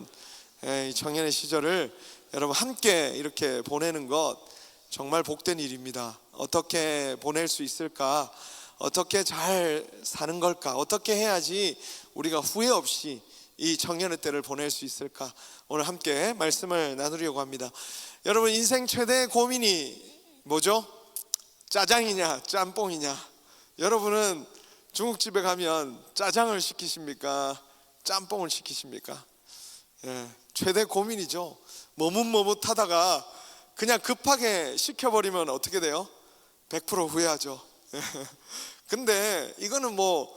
여러분, 이 청년의 시절을 여러분 함께 이렇게 보내는 것 정말 복된 일입니다. 어떻게 보낼 수 있을까? 어떻게 잘 사는 걸까? 어떻게 해야지 우리가 후회 없이 이 청년의 때를 보낼 수 있을까? 오늘 함께 말씀을 나누려고 합니다. 여러분, 인생 최대 고민이 뭐죠? 짜장이냐 짬뽕이냐? 여러분은 중국집에 가면 짜장을 시키십니까? 짬뽕을 시키십니까? 최대 고민이죠. 머뭇머뭇하다가 그냥 급하게 시켜버리면 어떻게 돼요? 100% 후회하죠. 근데 이거는 뭐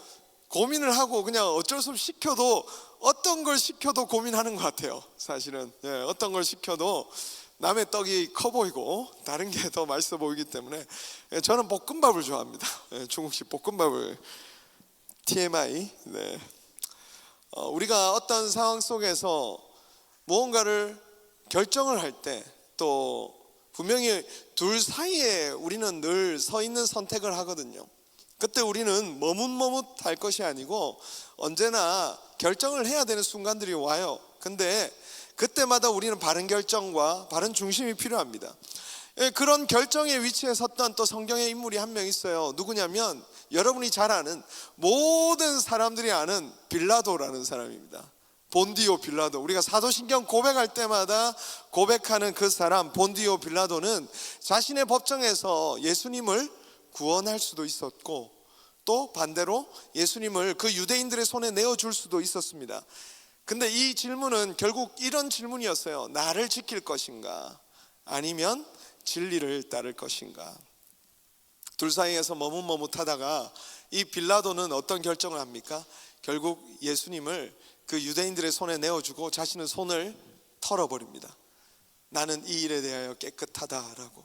고민을 하고 그냥 어쩔 수 없이 시켜도, 어떤 걸 시켜도 고민하는 것 같아요. 사실은 어떤 걸 시켜도 남의 떡이 커 보이고 다른 게 더 맛있어 보이기 때문에 저는 볶음밥을 좋아합니다. 중국식 볶음밥을. TMI. 우리가 어떤 상황 속에서 무언가를 결정을 할 때, 또 분명히 둘 사이에 우리는 늘 서 있는 선택을 하거든요. 그때 우리는 머뭇머뭇할 것이 아니고 언제나 결정을 해야 되는 순간들이 와요. 근데 그때마다 우리는 바른 결정과 바른 중심이 필요합니다. 그런 결정의 위치에 섰던 또 성경의 인물이 한 명 있어요. 누구냐면 여러분이 잘 아는, 모든 사람들이 아는 빌라도라는 사람입니다. 본디오 빌라도. 우리가 사도신경 고백할 때마다 고백하는 그 사람 본디오 빌라도는 자신의 법정에서 예수님을 구원할 수도 있었고, 또 반대로 예수님을 그 유대인들의 손에 내어줄 수도 있었습니다. 근데 이 질문은 결국 이런 질문이었어요. 나를 지킬 것인가, 아니면 진리를 따를 것인가. 둘 사이에서 머뭇머뭇하다가 이 빌라도는 어떤 결정을 합니까? 결국 예수님을 그 유대인들의 손에 내어주고 자신의 손을 털어버립니다. 나는 이 일에 대하여 깨끗하다라고.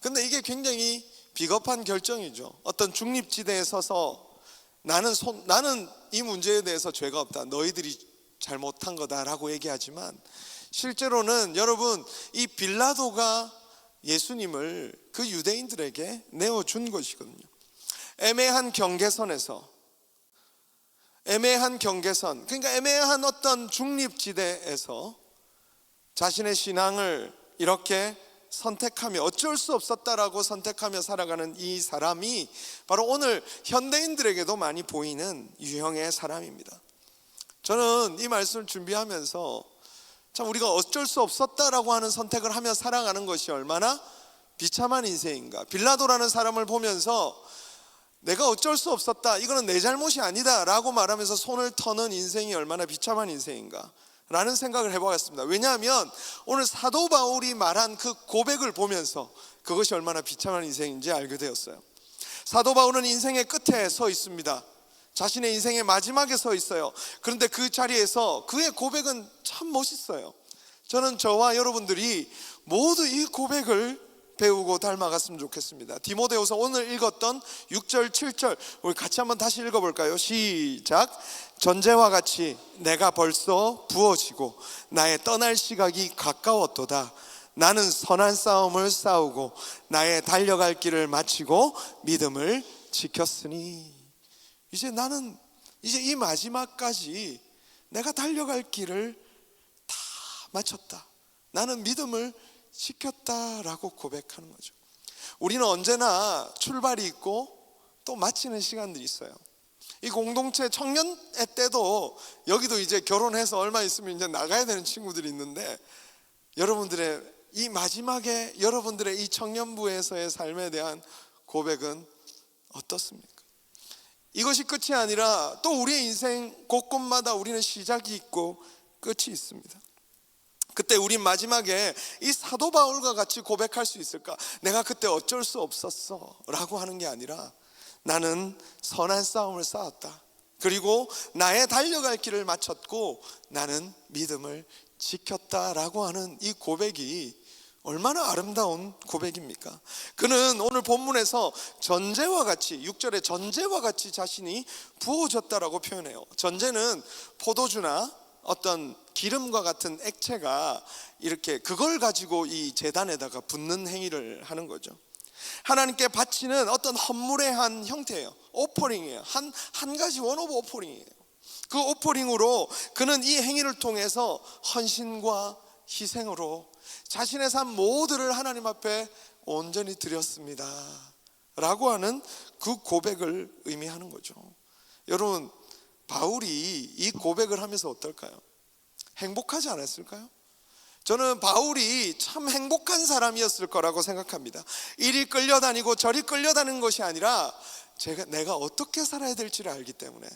근데 이게 굉장히 비겁한 결정이죠. 어떤 중립지대에 서서 나는 이 문제에 대해서 죄가 없다, 너희들이 잘못한 거다라고 얘기하지만, 실제로는 여러분, 이 빌라도가 예수님을 그 유대인들에게 내어준 것이거든요. 애매한 경계선, 그러니까 애매한 어떤 중립지대에서 자신의 신앙을 이렇게 선택하며, 어쩔 수 없었다라고 선택하며 살아가는 이 사람이 바로 오늘 현대인들에게도 많이 보이는 유형의 사람입니다. 저는 이 말씀을 준비하면서 참 우리가 어쩔 수 없었다라고 하는 선택을 하며 살아가는 것이 얼마나 비참한 인생인가. 빌라도라는 사람을 보면서 내가 어쩔 수 없었다, 이거는 내 잘못이 아니다 라고 말하면서 손을 터는 인생이 얼마나 비참한 인생인가 라는 생각을 해보았습니다. 왜냐하면 오늘 사도 바울이 말한 그 고백을 보면서 그것이 얼마나 비참한 인생인지 알게 되었어요. 사도 바울은 인생의 끝에 서 있습니다. 자신의 인생의 마지막에 서 있어요. 그런데 그 자리에서 그의 고백은 참 멋있어요. 저는 저와 여러분들이 모두 이 고백을 배우고 닮아갔으면 좋겠습니다. 디모데후서 오늘 읽었던 6절 7절 우리 같이 한번 다시 읽어볼까요? 시작. 전제와 같이 내가 벌써 부어지고 나의 떠날 시각이 가까웠도다. 나는 선한 싸움을 싸우고 나의 달려갈 길을 마치고 믿음을 지켰으니. 나는 이 마지막까지 내가 달려갈 길을 다 마쳤다. 나는 믿음을 지켰다라고 고백하는 거죠. 우리는 언제나 출발이 있고 또 마치는 시간들이 있어요. 이 공동체 청년의 때도 여기도 이제 결혼해서 얼마 있으면 이제 나가야 되는 친구들이 있는데, 여러분들의 이 마지막에 여러분들의 이 청년부에서의 삶에 대한 고백은 어떻습니까? 이것이 끝이 아니라 또 우리의 인생 곳곳마다 우리는 시작이 있고 끝이 있습니다. 그때 우린 마지막에 이 사도 바울과 같이 고백할 수 있을까? 내가 그때 어쩔 수 없었어 라고 하는 게 아니라 나는 선한 싸움을 싸웠다. 그리고 나의 달려갈 길을 마쳤고 나는 믿음을 지켰다라고 하는 이 고백이 얼마나 아름다운 고백입니까? 그는 오늘 본문에서 전제와 같이, 6절에 전제와 같이 자신이 부어졌다라고 표현해요. 전제는 포도주나 어떤 기름과 같은 액체가 이렇게 그걸 가지고 이 제단에다가 붓는 행위를 하는 거죠. 하나님께 바치는 어떤 헌물의 한 형태예요. 오퍼링이에요. 한 가지 원 오브 오퍼링이에요. 그 오퍼링으로 그는 이 행위를 통해서 헌신과 희생으로 자신의 삶 모두를 하나님 앞에 온전히 드렸습니다 라고 하는 그 고백을 의미하는 거죠. 여러분, 바울이 이 고백을 하면서 어떨까요? 행복하지 않았을까요? 저는 바울이 참 행복한 사람이었을 거라고 생각합니다. 이리 끌려다니고 저리 끌려다니는 것이 아니라 내가 어떻게 살아야 될지를 알기 때문에,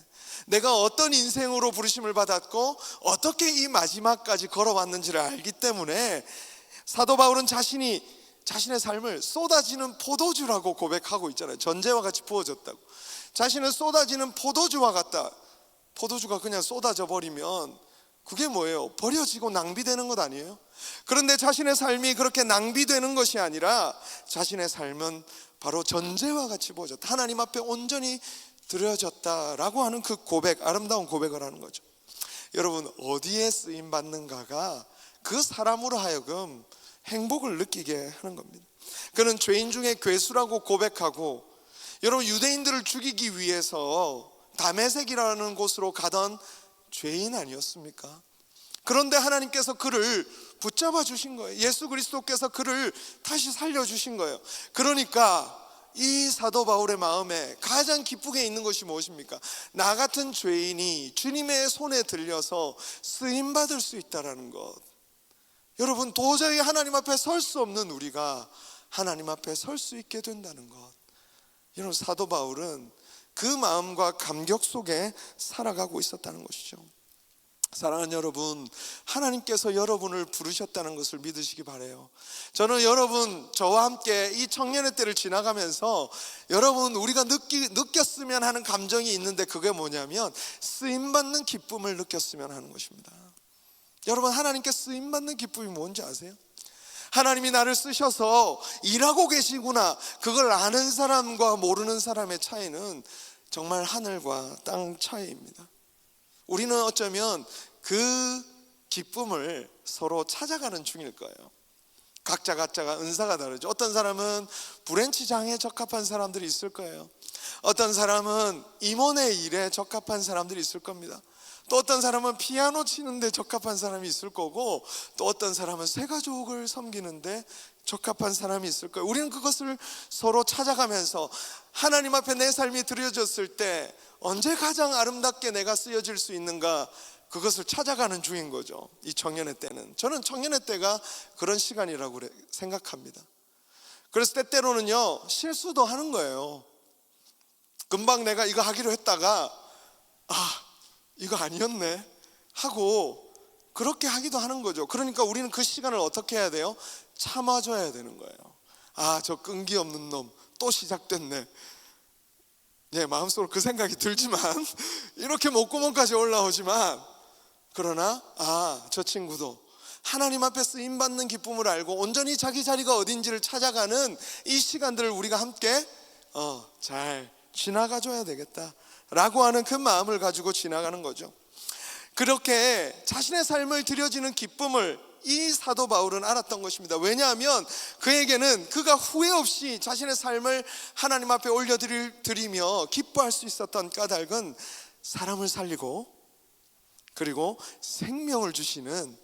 내가 어떤 인생으로 부르심을 받았고 어떻게 이 마지막까지 걸어왔는지를 알기 때문에 사도 바울은 자신의 삶을 쏟아지는 포도주라고 고백하고 있잖아요. 전제와 같이 부어졌다고. 자신은 쏟아지는 포도주와 같다. 포도주가 그냥 쏟아져 버리면 그게 뭐예요? 버려지고 낭비되는 것 아니에요? 그런데 자신의 삶이 그렇게 낭비되는 것이 아니라 자신의 삶은 바로 전제와 같이 부어졌다. 하나님 앞에 온전히 드려졌다라고 하는 그 고백, 아름다운 고백을 하는 거죠. 여러분, 어디에 쓰임 받는가가 그 사람으로 하여금 행복을 느끼게 하는 겁니다. 그는 죄인 중에 괴수라고 고백하고, 여러분, 유대인들을 죽이기 위해서 다메섹이라는 곳으로 가던 죄인 아니었습니까? 그런데 하나님께서 그를 붙잡아 주신 거예요. 예수 그리스도께서 그를 다시 살려주신 거예요. 그러니까 이 사도 바울의 마음에 가장 기쁘게 있는 것이 무엇입니까? 나 같은 죄인이 주님의 손에 들려서 쓰임받을 수 있다는 것. 여러분, 도저히 하나님 앞에 설 수 없는 우리가 하나님 앞에 설 수 있게 된다는 것. 여러분, 사도 바울은 그 마음과 감격 속에 살아가고 있었다는 것이죠. 사랑하는 여러분, 하나님께서 여러분을 부르셨다는 것을 믿으시기 바라요. 저는 여러분, 저와 함께 이 청년의 때를 지나가면서 여러분, 우리가 느꼈으면 하는 감정이 있는데, 그게 뭐냐면 쓰임받는 기쁨을 느꼈으면 하는 것입니다. 여러분, 하나님께 쓰임받는 기쁨이 뭔지 아세요? 하나님이 나를 쓰셔서 일하고 계시구나, 그걸 아는 사람과 모르는 사람의 차이는 정말 하늘과 땅 차이입니다. 우리는 어쩌면 그 기쁨을 서로 찾아가는 중일 거예요. 각자가 은사가 다르죠. 어떤 사람은 브랜치장에 적합한 사람들이 있을 거예요. 어떤 사람은 임원의 일에 적합한 사람들이 있을 겁니다. 또 어떤 사람은 피아노 치는데 적합한 사람이 있을 거고, 또 어떤 사람은 새가족을 섬기는데 적합한 사람이 있을 거예요. 우리는 그것을 서로 찾아가면서 하나님 앞에 내 삶이 드려졌을 때 언제 가장 아름답게 내가 쓰여질 수 있는가, 그것을 찾아가는 중인 거죠. 이 청년의 때는, 저는 청년의 때가 그런 시간이라고 생각합니다. 그래서 때때로는요, 실수도 하는 거예요. 금방 내가 이거 하기로 했다가 이거 아니었네 하고 그렇게 하기도 하는 거죠. 그러니까 우리는 그 시간을 어떻게 해야 돼요? 참아줘야 되는 거예요. 저 끈기 없는 놈 또 시작됐네. 마음속으로 그 생각이 들지만 이렇게 목구멍까지 올라오지만, 그러나 저 친구도 하나님 앞에 쓰임받는 기쁨을 알고 온전히 자기 자리가 어딘지를 찾아가는 이 시간들을 우리가 함께 잘 지나가줘야 되겠다라고 하는 그 마음을 가지고 지나가는 거죠. 그렇게 자신의 삶을 드려지는 기쁨을 이 사도 바울은 알았던 것입니다. 왜냐하면 그에게는 그가 후회 없이 자신의 삶을 하나님 앞에 올려드리며 기뻐할 수 있었던 까닭은 사람을 살리고 그리고 생명을 주시는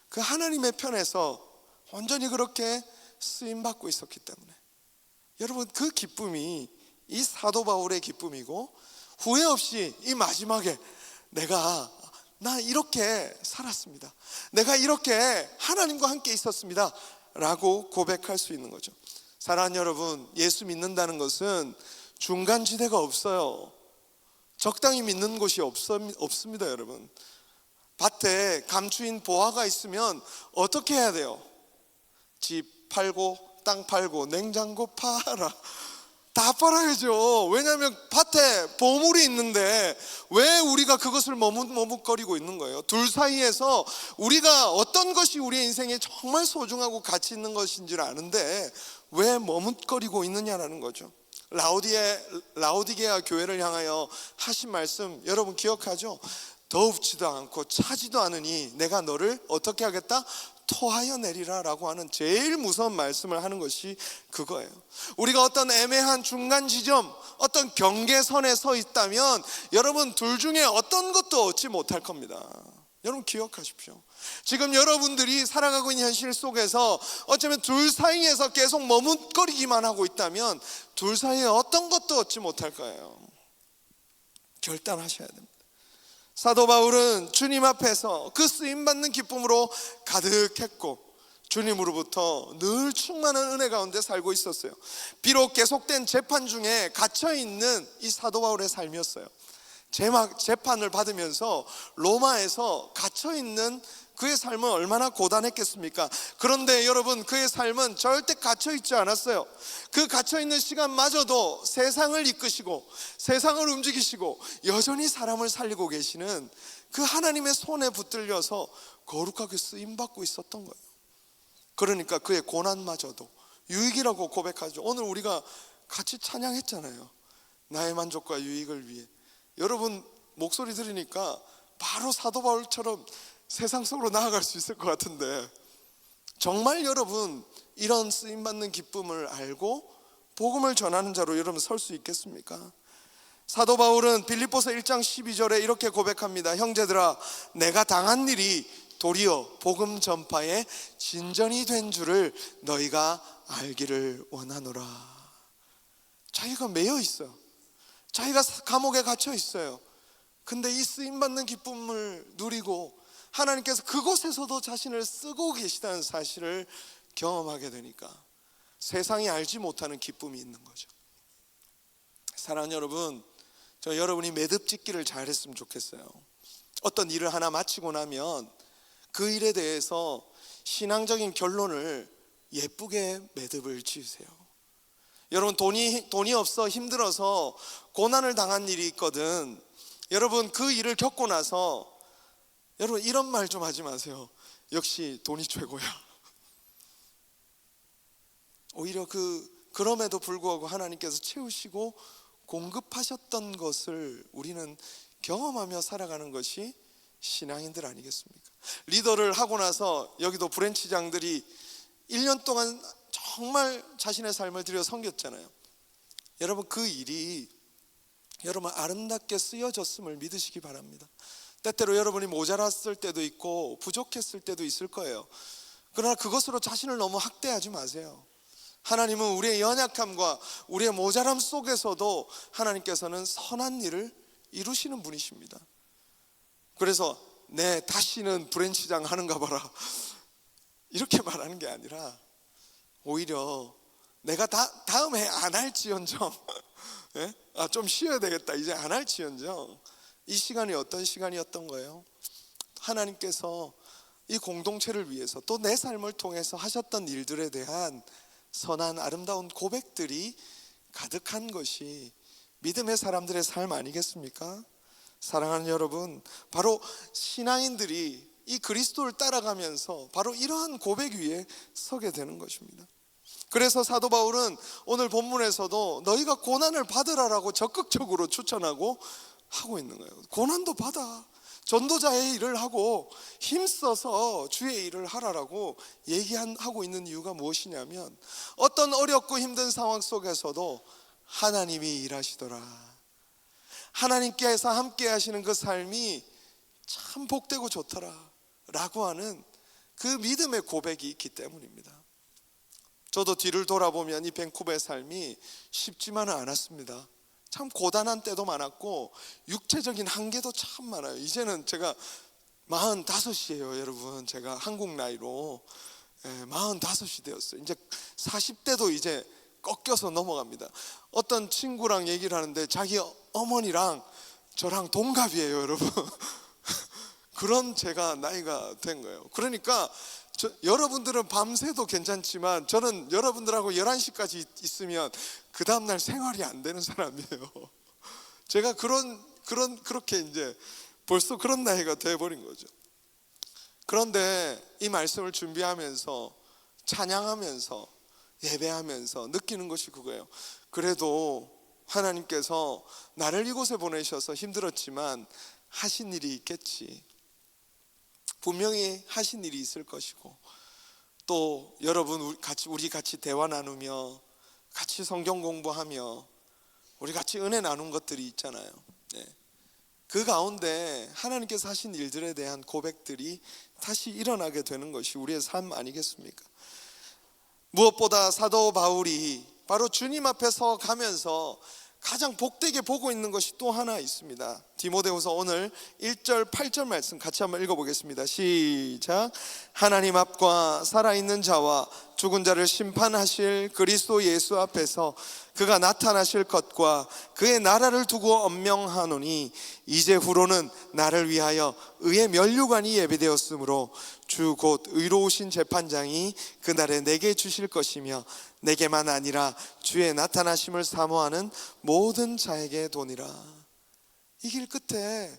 그 하나님의 편에서 온전히 그렇게 쓰임받고 있었기 때문에, 여러분, 그 기쁨이 이 사도 바울의 기쁨이고, 후회 없이 이 마지막에 나 이렇게 살았습니다, 내가 이렇게 하나님과 함께 있었습니다 라고 고백할 수 있는 거죠. 사랑하는 여러분, 예수 믿는다는 것은 중간지대가 없어요. 적당히 믿는 곳이 없습니다. 여러분, 밭에 감추인 보화가 있으면 어떻게 해야 돼요? 집 팔고 땅 팔고 냉장고 팔아, 다 팔아야죠. 왜냐하면 밭에 보물이 있는데 왜 우리가 그것을 머뭇거리고 있는 거예요? 둘 사이에서 우리가 어떤 것이 우리의 인생에 정말 소중하고 가치 있는 것인지를 아는데 왜 머뭇거리고 있느냐라는 거죠. 라오디게아 교회를 향하여 하신 말씀 여러분 기억하죠? 더웁지도 않고 차지도 않으니 내가 너를 어떻게 하겠다? 토하여 내리라라고 하는 제일 무서운 말씀을 하는 것이 그거예요. 우리가 어떤 애매한 중간 지점, 어떤 경계선에 서 있다면 여러분 둘 중에 어떤 것도 얻지 못할 겁니다. 여러분 기억하십시오. 지금 여러분들이 살아가고 있는 현실 속에서 어쩌면 둘 사이에서 계속 머뭇거리기만 하고 있다면 둘 사이에 어떤 것도 얻지 못할 거예요. 결단하셔야 됩니다. 사도 바울은 주님 앞에서 그 쓰임받는 기쁨으로 가득했고 주님으로부터 늘 충만한 은혜 가운데 살고 있었어요. 비록 계속된 재판 중에 갇혀있는 이 사도 바울의 삶이었어요. 재판을 받으면서 로마에서 갇혀있는 그의 삶은 얼마나 고단했겠습니까? 그런데 여러분, 그의 삶은 절대 갇혀있지 않았어요. 그 갇혀있는 시간마저도 세상을 이끄시고 세상을 움직이시고 여전히 사람을 살리고 계시는 그 하나님의 손에 붙들려서 거룩하게 쓰임받고 있었던 거예요. 그러니까 그의 고난마저도 유익이라고 고백하죠. 오늘 우리가 같이 찬양했잖아요. 나의 만족과 유익을 위해. 여러분 목소리 들으니까 바로 사도 바울처럼 세상 속으로 나아갈 수 있을 것 같은데, 정말 여러분 이런 쓰임받는 기쁨을 알고 복음을 전하는 자로 여러분 설 수 있겠습니까? 사도 바울은 빌립보서 1장 12절에 이렇게 고백합니다. 형제들아, 내가 당한 일이 도리어 복음 전파의 진전이 된 줄을 너희가 알기를 원하노라. 자기가 매여 있어요. 자기가 감옥에 갇혀 있어요. 근데 이 쓰임받는 기쁨을 누리고 하나님께서 그곳에서도 자신을 쓰고 계시다는 사실을 경험하게 되니까 세상이 알지 못하는 기쁨이 있는 거죠. 사랑하는 여러분, 저 여러분이 매듭 짓기를 잘했으면 좋겠어요. 어떤 일을 하나 마치고 나면 그 일에 대해서 신앙적인 결론을 예쁘게 매듭을 지으세요. 여러분 돈이 없어 힘들어서 고난을 당한 일이 있거든. 여러분 그 일을 겪고 나서 여러분 이런 말 좀 하지 마세요. 역시 돈이 최고야. 오히려 그럼에도 불구하고 하나님께서 채우시고 공급하셨던 것을 우리는 경험하며 살아가는 것이 신앙인들 아니겠습니까? 리더를 하고 나서 여기도 브랜치장들이 1년 동안 정말 자신의 삶을 들여 섬겼잖아요. 여러분 그 일이 여러분 아름답게 쓰여졌음을 믿으시기 바랍니다. 때때로 여러분이 모자랐을 때도 있고 부족했을 때도 있을 거예요. 그러나 그것으로 자신을 너무 학대하지 마세요. 하나님은 우리의 연약함과 우리의 모자람 속에서도 하나님께서는 선한 일을 이루시는 분이십니다. 그래서 다시는 브랜치장 하는가 봐라 이렇게 말하는 게 아니라 오히려 내가 다음 해 안 할지언정 예? 좀 쉬어야 되겠다 이제 안 할지언정 이 시간이 어떤 시간이었던 거예요? 하나님께서 이 공동체를 위해서 또 내 삶을 통해서 하셨던 일들에 대한 선한 아름다운 고백들이 가득한 것이 믿음의 사람들의 삶 아니겠습니까? 사랑하는 여러분, 바로 신앙인들이 이 그리스도를 따라가면서 바로 이러한 고백 위에 서게 되는 것입니다. 그래서 사도 바울은 오늘 본문에서도 너희가 고난을 받으라라고 적극적으로 추천하고 하고 있는 거예요. 고난도 받아. 전도자의 일을 하고 힘써서 주의 일을 하라라고 얘기하고 있는 이유가 무엇이냐면 어떤 어렵고 힘든 상황 속에서도 하나님이 일하시더라. 하나님께서 함께 하시는 그 삶이 참 복되고 좋더라 라고 하는 그 믿음의 고백이 있기 때문입니다. 저도 뒤를 돌아보면 이 밴쿠버의 삶이 쉽지만은 않았습니다. 참 고단한 때도 많았고 육체적인 한계도 참 많아요. 이제는 제가 45이에요 여러분. 제가 한국 나이로 45이 되었어요. 이제 40대도 이제 꺾여서 넘어갑니다. 어떤 친구랑 얘기를 하는데 자기 어머니랑 저랑 동갑이에요 여러분. 그런 제가 나이가 된 거예요. 그러니까 여러분들은 밤새도 괜찮지만 저는 여러분들하고 11시까지 있으면 그 다음날 생활이 안 되는 사람이에요. 제가 그렇게 이제 벌써 그런 나이가 돼버린 거죠. 그런데 이 말씀을 준비하면서 찬양하면서 예배하면서 느끼는 것이 그거예요. 그래도 하나님께서 나를 이곳에 보내셔서 힘들었지만 하신 일이 있겠지. 분명히 하신 일이 있을 것이고 또 여러분 우리 같이 대화 나누며 같이 성경 공부하며 우리 같이 은혜 나눈 것들이 있잖아요. 네. 그 가운데 하나님께서 하신 일들에 대한 고백들이 다시 일어나게 되는 것이 우리의 삶 아니겠습니까? 무엇보다 사도 바울이 바로 주님 앞에 서 가면서 가장 복되게 보고 있는 것이 또 하나 있습니다. 디모데후서 오늘 1절 8절 말씀 같이 한번 읽어보겠습니다. 시작. 하나님 앞과 살아있는 자와 죽은 자를 심판하실 그리스도 예수 앞에서 그가 나타나실 것과 그의 나라를 두고 엄명하노니 이제후로는 나를 위하여 의의 면류관이 예비되었으므로 주 곧 의로우신 재판장이 그날에 내게 주실 것이며 내게만 아니라 주의 나타나심을 사모하는 모든 자에게 도니라. 이 길 끝에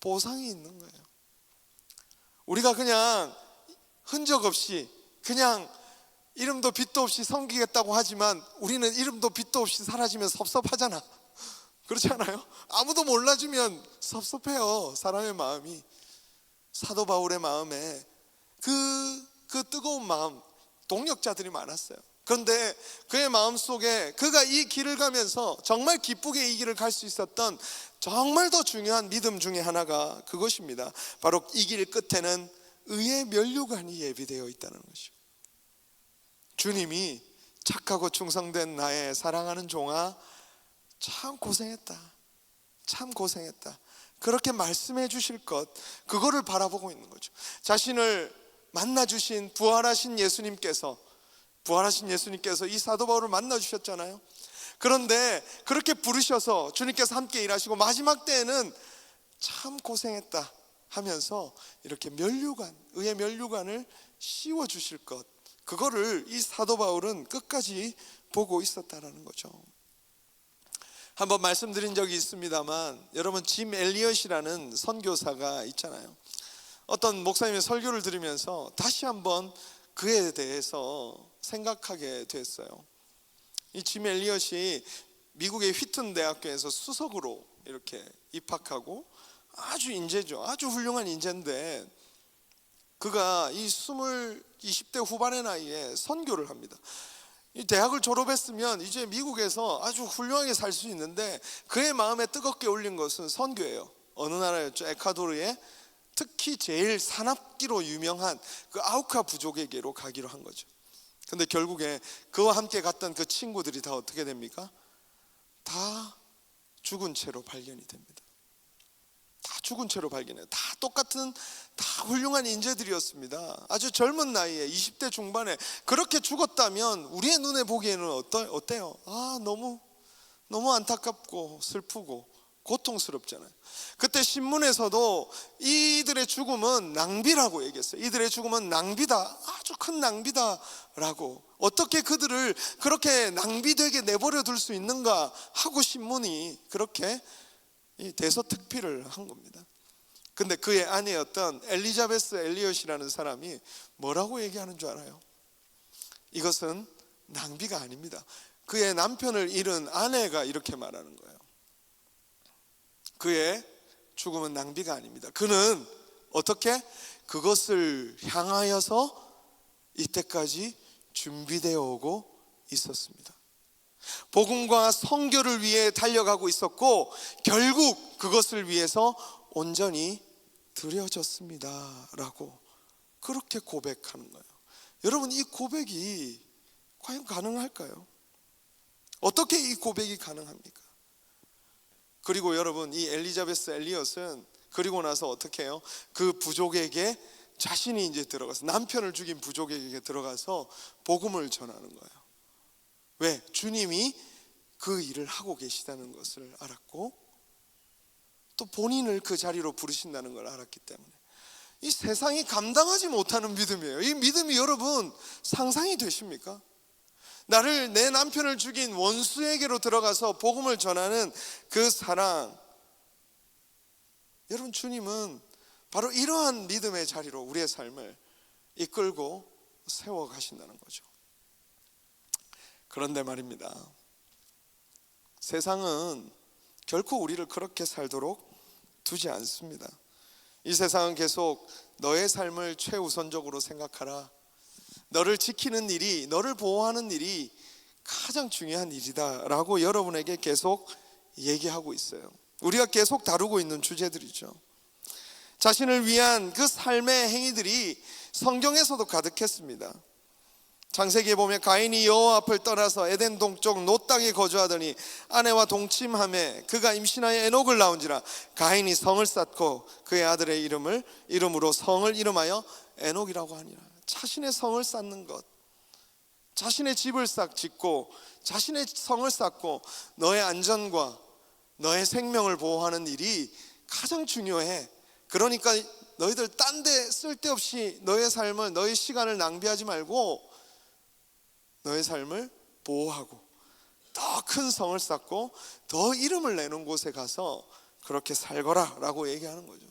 보상이 있는 거예요. 우리가 그냥 흔적 없이 그냥 이름도 빛도 없이 섬기겠다고 하지만 우리는 이름도 빛도 없이 사라지면 섭섭하잖아. 그렇지 않아요? 아무도 몰라주면 섭섭해요. 사람의 마음이. 사도 바울의 마음에 그 뜨거운 마음, 동역자들이 많았어요. 그런데 그의 마음속에 그가 이 길을 가면서 정말 기쁘게 이 길을 갈 수 있었던 정말 더 중요한 믿음 중에 하나가 그것입니다. 바로 이 길 끝에는 의의 면류관이 예비되어 있다는 것이죠. 주님이 착하고 충성된 나의 사랑하는 종아, 참 고생했다, 참 고생했다, 그렇게 말씀해 주실 것, 그거를 바라보고 있는 거죠. 자신을 만나 주신 부활하신 예수님께서 이 사도 바울을 만나 주셨잖아요. 그런데 그렇게 부르셔서 주님께서 함께 일하시고 마지막 때에는 참 고생했다 하면서 이렇게 의의 면류관을 씌워 주실 것, 그거를 이 사도 바울은 끝까지 보고 있었다라는 거죠. 한번 말씀드린 적이 있습니다만 여러분, 짐 엘리엇이라는 선교사가 있잖아요. 어떤 목사님의 설교를 들으면서 다시 한번 그에 대해서 생각하게 됐어요. 이 짐 엘리엇이 미국의 휘튼 대학교에서 수석으로 이렇게 입학하고 아주 인재죠. 아주 훌륭한 인재인데 그가 이 20대 후반의 나이에 선교를 합니다. 이 대학을 졸업했으면 이제 미국에서 아주 훌륭하게 살 수 있는데 그의 마음에 뜨겁게 올린 것은 선교예요. 어느 나라였죠? 에콰도르에 특히 제일 산악기로 유명한 그 아우카 부족에게로 가기로 한 거죠. 근데 결국에 그와 함께 갔던 그 친구들이 다 어떻게 됩니까? 다 죽은 채로 발견이 됩니다. 다 죽은 채로 발견해요. 다 똑같은, 다 훌륭한 인재들이었습니다. 아주 젊은 나이에 20대 중반에 그렇게 죽었다면 우리의 눈에 보기에는 어때요? 너무 안타깝고 슬프고 고통스럽잖아요. 그때 신문에서도 이들의 죽음은 낭비라고 얘기했어요. 이들의 죽음은 낭비다, 아주 큰 낭비다라고. 어떻게 그들을 그렇게 낭비되게 내버려 둘 수 있는가 하고 신문이 그렇게 대서특필을 한 겁니다. 근데 그의 아내였던 엘리자베스 엘리엇이라는 사람이 뭐라고 얘기하는 줄 알아요? 이것은 낭비가 아닙니다. 그의 남편을 잃은 아내가 이렇게 말하는 거예요. 그의 죽음은 낭비가 아닙니다. 그는 어떻게 그것을 향하여서 이때까지 준비되어 오고 있었습니다. 복음과 선교를 위해 달려가고 있었고 결국 그것을 위해서 온전히 드려졌습니다 라고 그렇게 고백하는 거예요. 여러분, 이 고백이 과연 가능할까요? 어떻게 이 고백이 가능합니까? 그리고 여러분, 이 엘리자베스 엘리엇은 그리고 나서 어떻게 해요? 그 부족에게 자신이 이제 들어가서, 남편을 죽인 부족에게 들어가서 복음을 전하는 거예요. 왜? 주님이 그 일을 하고 계시다는 것을 알았고 또 본인을 그 자리로 부르신다는 걸 알았기 때문에 이 세상이 감당하지 못하는 믿음이에요. 이 믿음이 여러분 상상이 되십니까? 내 남편을 죽인 원수에게로 들어가서 복음을 전하는 그 사랑, 여러분, 주님은 바로 이러한 믿음의 자리로 우리의 삶을 이끌고 세워 가신다는 거죠. 그런데 말입니다, 세상은 결코 우리를 그렇게 살도록 두지 않습니다. 이 세상은 계속 너의 삶을 최우선적으로 생각하라, 너를 지키는 일이, 너를 보호하는 일이 가장 중요한 일이다라고 여러분에게 계속 얘기하고 있어요. 우리가 계속 다루고 있는 주제들이죠. 자신을 위한 그 삶의 행위들이 성경에서도 가득했습니다. 창세기에 보면 가인이 여호와 앞을 떠나서 에덴 동쪽 노 땅에 거주하더니 아내와 동침하매 그가 임신하여 에녹을 낳은지라. 가인이 성을 쌓고 그의 아들의 이름으로 성을 이름하여 에녹이라고 하니라. 자신의 성을 쌓는 것, 자신의 집을 싹 짓고 자신의 성을 쌓고 너의 안전과 너의 생명을 보호하는 일이 가장 중요해. 그러니까 너희들 딴 데 쓸데없이 너의 삶을, 너의 시간을 낭비하지 말고 너의 삶을 보호하고 더 큰 성을 쌓고 더 이름을 내는 곳에 가서 그렇게 살거라 라고 얘기하는 거죠.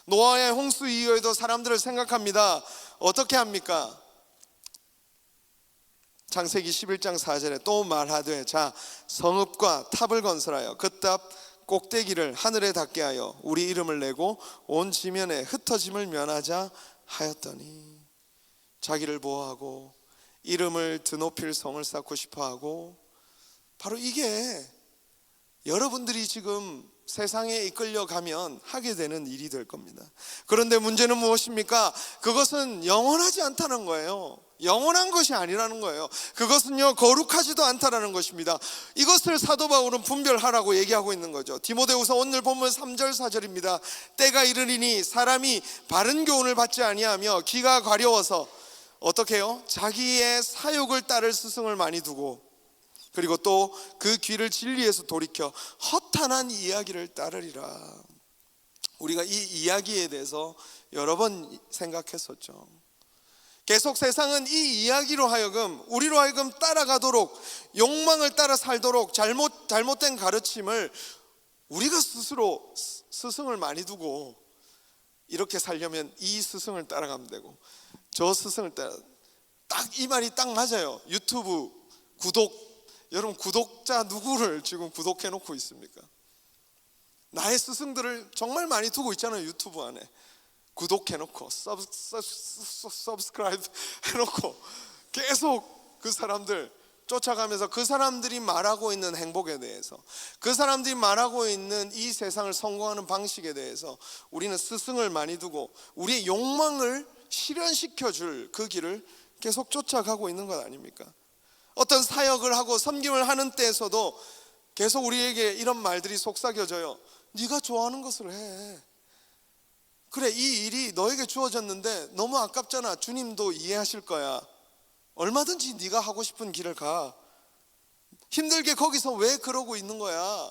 노아의 홍수 이후에도 사람들을 생각합니다. 어떻게 합니까? 창세기 11장 4절에 또 말하되 자 성읍과 탑을 건설하여 그 탑 꼭대기를 하늘에 닿게 하여 우리 이름을 내고 온 지면에 흩어짐을 면하자 하였더니, 자기를 보호하고 이름을 드높일 성을 쌓고 싶어하고, 바로 이게 여러분들이 지금 세상에 이끌려가면 하게 되는 일이 될 겁니다. 그런데 문제는 무엇입니까? 그것은 영원하지 않다는 거예요. 영원한 것이 아니라는 거예요. 그것은요 거룩하지도 않다라는 것입니다. 이것을 사도 바울은 분별하라고 얘기하고 있는 거죠. 디모데후서 오늘 본문 3절 4절입니다. 때가 이르리니 사람이 바른 교훈을 받지 아니하며 귀가 가려워서 어떻게 해요? 자기의 사욕을 따를 스승을 많이 두고, 그리고 또 그 귀를 진리에서 돌이켜 허탄한 이야기를 따르리라. 우리가 이 이야기에 대해서 여러 번 생각했었죠. 계속 세상은 이 이야기로 하여금 우리로 하여금 따라가도록, 욕망을 따라 살도록 잘못된 가르침을 우리가 스스로 스승을 많이 두고, 이렇게 살려면 이 스승을 따라가면 되고 저 스승을 따라, 딱 이 말이 딱 맞아요. 유튜브 구독, 여러분 구독자 누구를 지금 구독해 놓고 있습니까? 나의 스승들을 정말 많이 두고 있잖아요. 유튜브 안에 구독해놓고 서브스크라이브 해놓고 계속 그 사람들 쫓아가면서 그 사람들이 말하고 있는 행복에 대해서, 그 사람들이 말하고 있는 이 세상을 성공하는 방식에 대해서 우리는 스승을 많이 두고 우리의 욕망을 실현시켜줄 그 길을 계속 쫓아가고 있는 것 아닙니까? 어떤 사역을 하고 섬김을 하는 때에서도 계속 우리에게 이런 말들이 속삭여져요. 네가 좋아하는 것을 해. 그래, 이 일이 너에게 주어졌는데 너무 아깝잖아. 주님도 이해하실 거야. 얼마든지 네가 하고 싶은 길을 가. 힘들게 거기서 왜 그러고 있는 거야?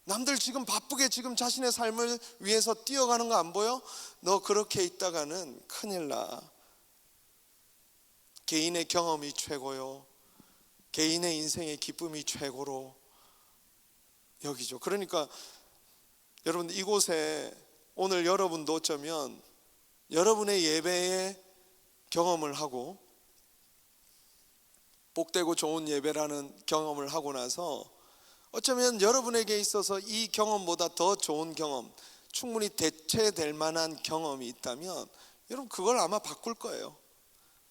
남들 지금 바쁘게 지금 자신의 삶을 위해서 뛰어가는 거 안 보여? 너 그렇게 있다가는 큰일 나. 개인의 경험이 최고요. 개인의 인생의 기쁨이 최고로 여기죠. 그러니까 여러분, 이곳에 오늘 여러분도 어쩌면 여러분의 예배의 경험을 하고 복되고 좋은 예배라는 경험을 하고 나서 어쩌면 여러분에게 있어서 이 경험보다 더 좋은 경험, 충분히 대체될 만한 경험이 있다면 여러분 그걸 아마 바꿀 거예요.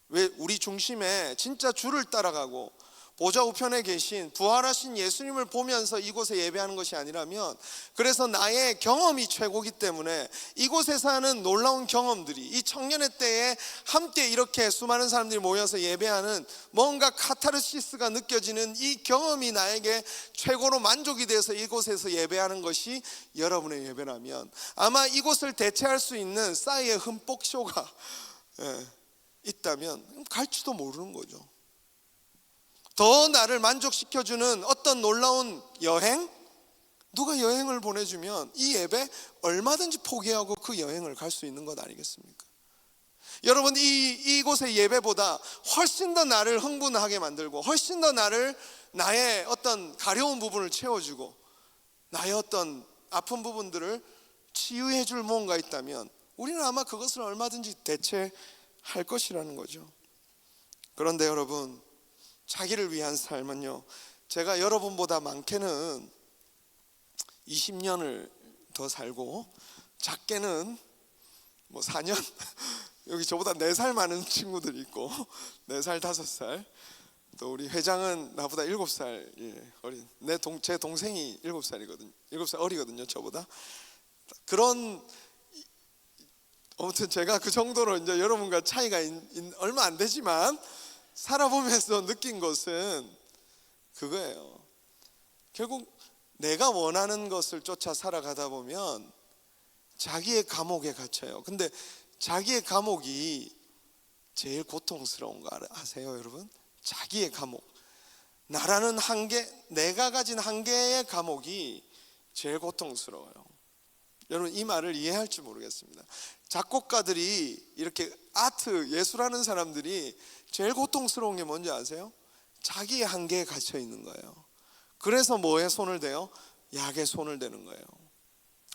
왜? 우리 중심에 진짜 주를 따라가고 보좌 우편에 계신 부활하신 예수님을 보면서 이곳에 예배하는 것이 아니라면, 그래서 나의 경험이 최고이기 때문에 이곳에서 하는 놀라운 경험들이, 이 청년의 때에 함께 이렇게 수많은 사람들이 모여서 예배하는 뭔가 카타르시스가 느껴지는 이 경험이 나에게 최고로 만족이 돼서 이곳에서 예배하는 것이 여러분의 예배라면, 아마 이곳을 대체할 수 있는 싸이의 흠뻑쇼가 있다면 갈지도 모르는 거죠. 더 나를 만족시켜주는 어떤 놀라운 여행? 누가 여행을 보내주면 이 예배 얼마든지 포기하고 그 여행을 갈 수 있는 것 아니겠습니까? 여러분, 이곳의 예배보다 훨씬 더 나를 흥분하게 만들고 훨씬 더 나의 어떤 가려운 부분을 채워주고 나의 어떤 아픈 부분들을 치유해 줄 무언가 있다면 우리는 아마 그것을 얼마든지 대체할 것이라는 거죠. 그런데 여러분, 자기를 위한 삶은요, 제가 여러분보다 많게는 20년을 더 살고 작게는 4년 여기 저보다 4살 많은 친구들이 있고 4살, 5살. 또 우리 회장은 나보다 7살 어린 제 동생이 7살이거든요. 7살 어리거든요, 저보다. 그런 아무튼 제가 그 정도로 이제 여러분과 차이가 얼마 안 되지만 살아보면서 느낀 것은 그거예요. 결국 내가 원하는 것을 쫓아 살아가다 보면 자기의 감옥에 갇혀요. 근데 자기의 감옥이 제일 고통스러운 거 아세요, 여러분? 자기의 감옥, 나라는 한계, 내가 가진 한계의 감옥이 제일 고통스러워요. 여러분 이 말을 이해할지 모르겠습니다. 작곡가들이 이렇게 아트, 예술하는 사람들이 제일 고통스러운 게 뭔지 아세요? 자기의 한계에 갇혀 있는 거예요. 그래서 뭐에 손을 대요? 약에 손을 대는 거예요.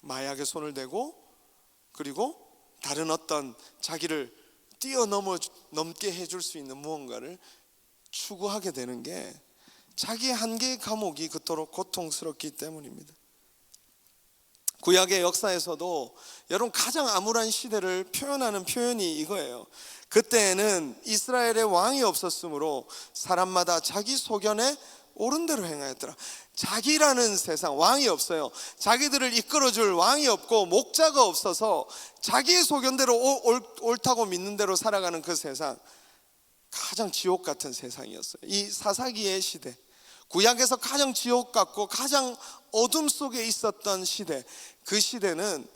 마약에 손을 대고, 그리고 다른 어떤 자기를 뛰어넘게 해줄 수 있는 무언가를 추구하게 되는 게 자기의 한계의 감옥이 그토록 고통스럽기 때문입니다. 구약의 역사에서도 여러분 가장 암울한 시대를 표현하는 표현이 이거예요. 그때에는 이스라엘의 왕이 없었으므로 사람마다 자기 소견에 옳은 대로 행하였더라. 자기라는 세상, 왕이 없어요. 자기들을 이끌어줄 왕이 없고 목자가 없어서 자기의 소견대로 옳다고 믿는 대로 살아가는 그 세상, 가장 지옥 같은 세상이었어요. 이 사사기의 시대, 구약에서 가장 지옥 같고 가장 어둠 속에 있었던 시대, 그 시대는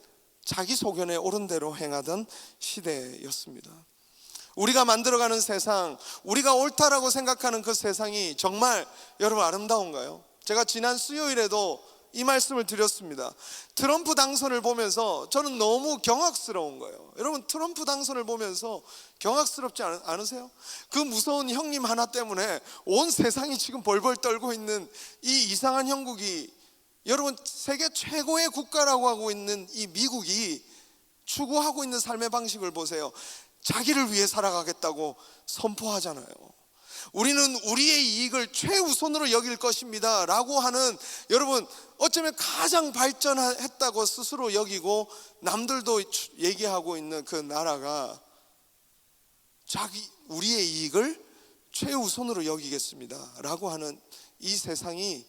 자기 소견에 옳은 대로 행하던 시대였습니다. 우리가 만들어가는 세상, 우리가 옳다라고 생각하는 그 세상이 정말 여러분 아름다운가요? 제가 지난 수요일에도 이 말씀을 드렸습니다. 트럼프 당선을 보면서 저는 너무 경악스러운 거예요. 여러분 트럼프 당선을 보면서 경악스럽지 않으세요? 그 무서운 형님 하나 때문에 온 세상이 지금 벌벌 떨고 있는 이 이상한 형국이, 여러분 세계 최고의 국가라고 하고 있는 이 미국이 추구하고 있는 삶의 방식을 보세요. 자기를 위해 살아가겠다고 선포하잖아요. 우리는 우리의 이익을 최우선으로 여길 것입니다 라고 하는, 여러분 어쩌면 가장 발전했다고 스스로 여기고 남들도 얘기하고 있는 그 나라가 우리의 이익을 최우선으로 여기겠습니다 라고 하는 이 세상이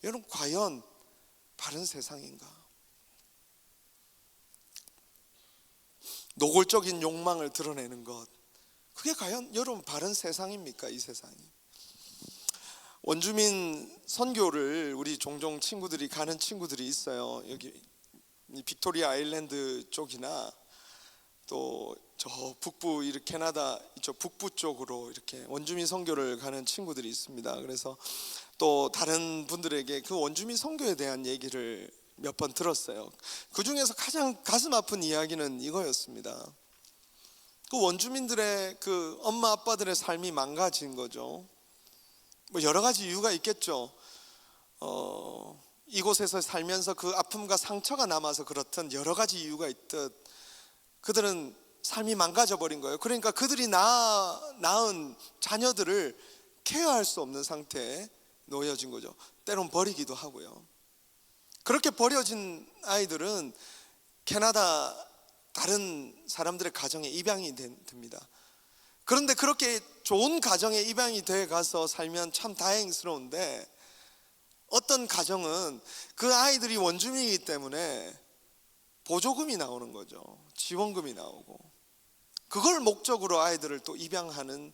여러분 과연 바른 세상인가? 노골적인 욕망을 드러내는 것, 그게 과연 여러분 바른 세상입니까? 이 세상이. 원주민 선교를 우리 종종 친구들이 가는 친구들이 있어요. 여기 빅토리아 아일랜드 쪽이나 또 저 북부 캐나다 이쪽 북부 쪽으로 이렇게 원주민 선교를 가는 친구들이 있습니다. 그래서 또 다른 분들에게 그 원주민 선교에 대한 얘기를 몇 번 들었어요. 그 중에서 가장 가슴 아픈 이야기는 이거였습니다. 그 원주민들의 그 엄마 아빠들의 삶이 망가진 거죠. 뭐 여러 가지 이유가 있겠죠. 이곳에서 살면서 그 아픔과 상처가 남아서 그렇든 여러 가지 이유가 있듯 그들은 삶이 망가져 버린 거예요. 그러니까 그들이 낳은 자녀들을 케어할 수 없는 상태에 놓여진 거죠. 때론 버리기도 하고요. 그렇게 버려진 아이들은 캐나다 다른 사람들의 가정에 입양이 됩니다. 그런데 그렇게 좋은 가정에 입양이 돼 가서 살면 참 다행스러운데, 어떤 가정은 그 아이들이 원주민이기 때문에 보조금이 나오는 거죠. 지원금이 나오고, 그걸 목적으로 아이들을 또 입양하는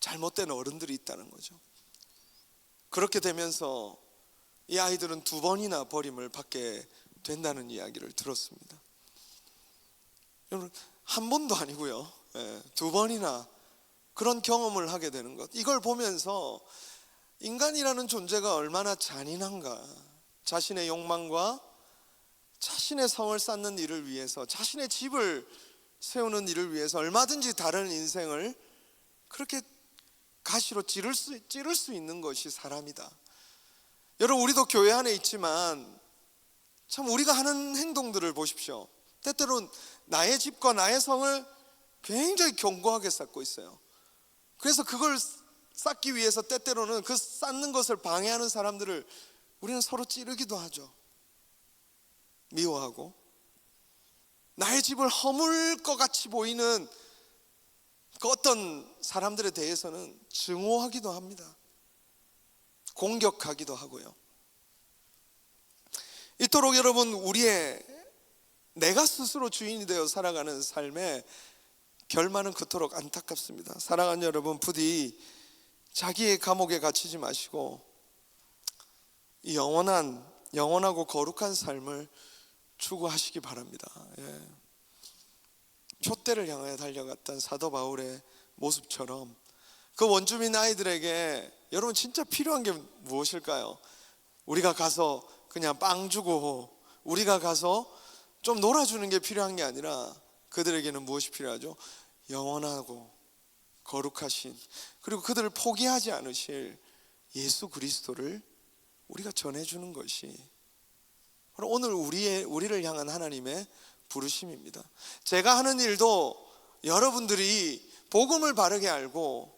잘못된 어른들이 있다는 거죠. 그렇게 되면서 이 아이들은 2번이나 버림을 받게 된다는 이야기를 들었습니다. 여러분 한 번도 아니고요, 2번이나 그런 경험을 하게 되는 것, 이걸 보면서 인간이라는 존재가 얼마나 잔인한가. 자신의 욕망과 자신의 성을 쌓는 일을 위해서, 자신의 집을 세우는 일을 위해서 얼마든지 다른 인생을 그렇게 가시로 찌를 수 있는 것이 사람이다. 여러분 우리도 교회 안에 있지만 참 우리가 하는 행동들을 보십시오. 때때로는 나의 집과 나의 성을 굉장히 견고하게 쌓고 있어요. 그래서 그걸 쌓기 위해서 때때로는 그 쌓는 것을 방해하는 사람들을 우리는 서로 찌르기도 하죠. 미워하고. 나의 집을 허물 것 같이 보이는 그 어떤 사람들에 대해서는 증오하기도 합니다. 공격하기도 하고요. 이토록 여러분, 우리의 내가 스스로 주인이 되어 살아가는 삶의 결말은 그토록 안타깝습니다. 사랑하는 여러분, 부디 자기의 감옥에 갇히지 마시고 이 영원하고 거룩한 삶을 추구하시기 바랍니다. 촛대를 향하여 달려갔던 사도 바울의 모습처럼 그 원주민 아이들에게 여러분 진짜 필요한 게 무엇일까요? 우리가 가서 그냥 빵 주고 우리가 가서 좀 놀아주는 게 필요한 게 아니라 그들에게는 무엇이 필요하죠? 영원하고 거룩하신, 그리고 그들을 포기하지 않으실 예수 그리스도를 우리가 전해주는 것이 바로 오늘 우리를 향한 하나님의 부르심입니다. 제가 하는 일도 여러분들이 복음을 바르게 알고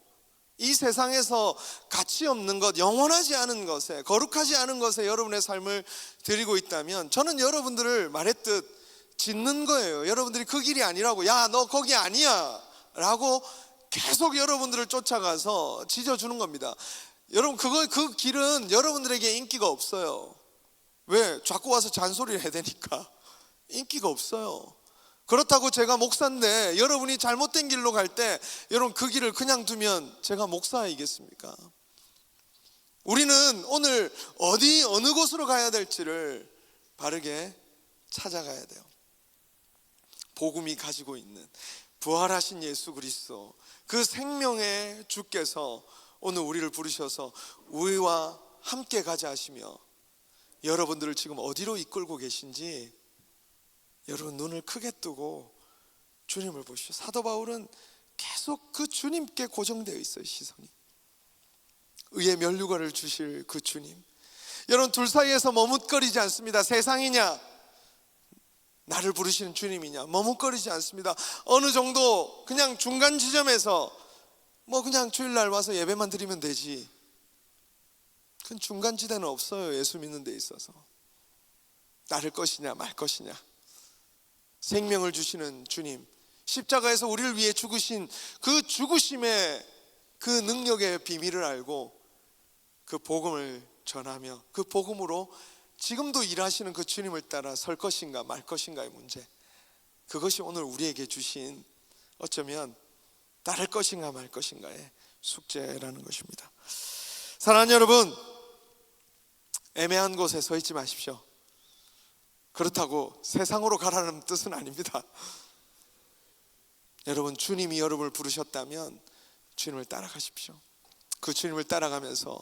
이 세상에서 가치 없는 것, 영원하지 않은 것에, 거룩하지 않은 것에 여러분의 삶을 드리고 있다면 저는 여러분들을 말했듯 짓는 거예요. 여러분들이 그 길이 아니라고, 야 너 거기 아니야 라고 계속 여러분들을 쫓아가서 지져주는 겁니다. 여러분 그 길은 여러분들에게 인기가 없어요. 왜? 자꾸 와서 잔소리를 해야 되니까 인기가 없어요. 그렇다고 제가 목사인데 여러분이 잘못된 길로 갈 때 여러분 그 길을 그냥 두면 제가 목사이겠습니까? 우리는 오늘 어느 곳으로 가야 될지를 바르게 찾아가야 돼요. 복음이 가지고 있는 부활하신 예수 그리스도, 그 생명의 주께서 오늘 우리를 부르셔서 우리와 함께 가자 하시며 여러분들을 지금 어디로 이끌고 계신지 여러분 눈을 크게 뜨고 주님을 보시죠. 사도 바울은 계속 그 주님께 고정되어 있어요. 시선이 의의 면류관을 주실 그 주님, 여러분 둘 사이에서 머뭇거리지 않습니다. 세상이냐 나를 부르시는 주님이냐 머뭇거리지 않습니다. 어느 정도 그냥 중간 지점에서 그냥 주일날 와서 예배만 드리면 되지, 그건 중간지대는 없어요. 예수 믿는 데 있어서 나를 것이냐 말 것이냐, 생명을 주시는 주님, 십자가에서 우리를 위해 죽으신 그 죽으심의 그 능력의 비밀을 알고 그 복음을 전하며 그 복음으로 지금도 일하시는 그 주님을 따라 설 것인가 말 것인가의 문제, 그것이 오늘 우리에게 주신 어쩌면 따를 것인가 말 것인가의 숙제라는 것입니다. 사랑하는 여러분, 애매한 곳에 서 있지 마십시오. 그렇다고 세상으로 가라는 뜻은 아닙니다. 여러분 주님이 여러분을 부르셨다면 주님을 따라가십시오. 그 주님을 따라가면서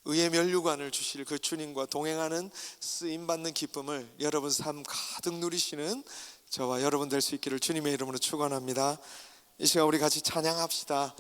의의 면류관을 주실 그 주님과 동행하는 쓰임받는 기쁨을 여러분 삶 가득 누리시는 저와 여러분 될 수 있기를 주님의 이름으로 축원합니다. 이 시간 우리 같이 찬양합시다.